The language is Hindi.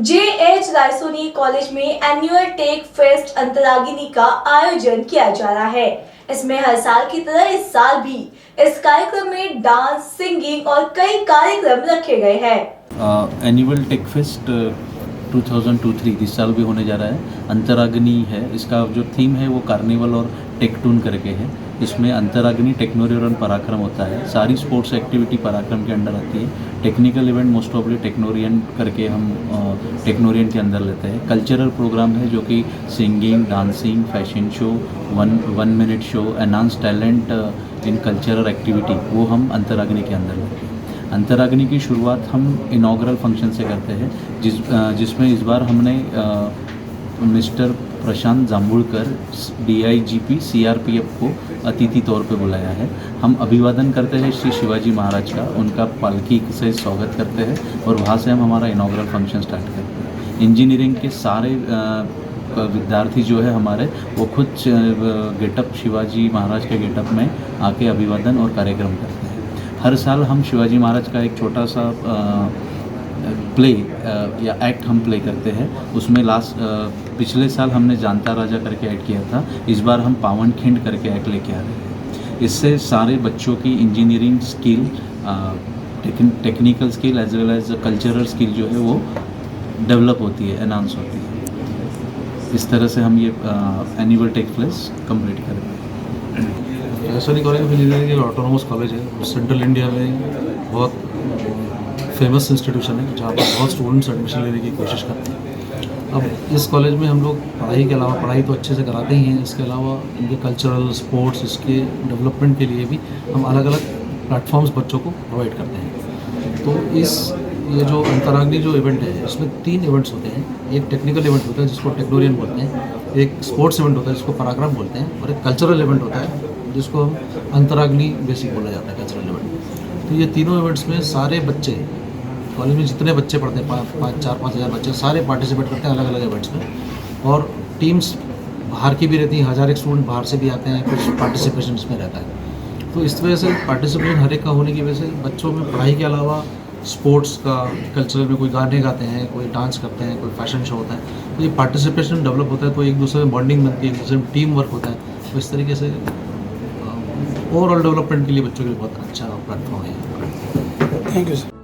JH रायसोनी कॉलेज में एनुअल टेक फेस्ट अंतरागिनी का आयोजन किया जा रहा है। इसमें हर साल की तरह इस साल भी इस कार्यक्रम में डांस, सिंगिंग और कई कार्यक्रम रखे गए हैं। एनुअल टेक फेस्ट 2023 इस साल भी होने जा रहा है। अंतराग्नि है, इसका जो थीम है वो कार्निवल और टेकटून करके है। इसमें अंतराग्नि, टेक्नोरियन, पराक्रम होता है। सारी स्पोर्ट्स एक्टिविटी पराक्रम के अंडर आती है। टेक्निकल इवेंट मोस्ट ऑफली टेक्नोरियन करके हम टेक्नोरियन के अंदर लेते हैं। कल्चरल प्रोग्राम है जो कि singing, dancing, fashion show, one minute show, enhance talent in cultural activity, वो हम अंतराग्नि के अंदर लेते हैं। अंतराग्नि की शुरुआत हम इनॉग्रल फंक्शन से करते हैं, जिसमें इस बार हमने मिस्टर प्रशांत जांभुळकर DIGP CRPF को अतिथि तौर पे बुलाया है। हम अभिवादन करते हैं श्री शिवाजी महाराज का, उनका पालकी से स्वागत करते हैं और वहाँ से हम हमारा इनॉग्रल फंक्शन स्टार्ट करते हैं। इंजीनियरिंग के सारे विद्यार्थी जो है हमारे, वो खुद गेटअप, शिवाजी महाराज के गेटअप में आके अभिवादन और कार्यक्रम करते हैं। हर साल हम शिवाजी महाराज का एक छोटा सा प्ले या एक्ट हम प्ले करते हैं। उसमें पिछले साल हमने जानता राजा करके ऐड किया था, इस बार हम पावन खिंड करके एक्ट लेके आ रहे हैं। इससे सारे बच्चों की engineering skill, technical skill as well as cultural skill जो है वो डेवलप होती है, एनहांस होती है। इस तरह से हम ये एनुअल टेक फेस्ट कंप्लीट करेंगे। रायसोनी कॉलेज ऑफ इंजीनियरिंग एक ऑटोनोमस कॉलेज है, सेंट्रल इंडिया में बहुत फेमस इंस्टीट्यूशन है जहाँ पर बहुत स्टूडेंट्स एडमिशन लेने की कोशिश करते हैं। अब इस कॉलेज में हम लोग पढ़ाई के अलावा, पढ़ाई तो अच्छे से कराते ही हैं, इसके अलावा इनके कल्चरल, स्पोर्ट्स, इसके डेवलपमेंट के लिए भी हम अलग अलग प्लेटफॉर्म्स बच्चों को प्रोवाइड करते हैं। तो ये जो अंतराग्नि जो इवेंट है, इसमें 3 इवेंट्स होते हैं। एक टेक्निकल इवेंट होता है जिसको टेक्नोरियन बोलते हैं, एक स्पोर्ट्स इवेंट होता है जिसको पराक्रम बोलते हैं, और एक कल्चरल इवेंट होता है जिसको हम अंतराग्नि बेसिक बोला जाता है, कल्चरल इवेंट। तो ये तीनों इवेंट्स में सारे बच्चे, कॉलेज में जितने बच्चे पढ़ते हैं, 4-5 हज़ार बच्चे, सारे पार्टिसिपेट करते हैं अलग अलग इवेंट्स में। और टीम्स बाहर की भी रहती हैं, 1000 स्टूडेंट बाहर से भी आते हैं, कुछ पार्टिसिपेशन इसमें रहता है। तो इस वजह से पार्टिसिपेशन हर एक का होने की वजह से बच्चों में पढ़ाई के अलावा स्पोर्ट्स का, कल्चरल में कोई गाने गाते हैं, कोई डांस करते हैं, कोई फैशन शो होता है, तो ये पार्टिसिपेशन डेवलप होता है, तो एक दूसरे में बॉन्डिंग बनती है, एक दूसरे में टीम वर्क होता है। तो इस तरीके से ओवरऑल डेवलपमेंट के लिए बच्चों के लिए बहुत अच्छा प्लेटफॉर्म है। Thank you sir.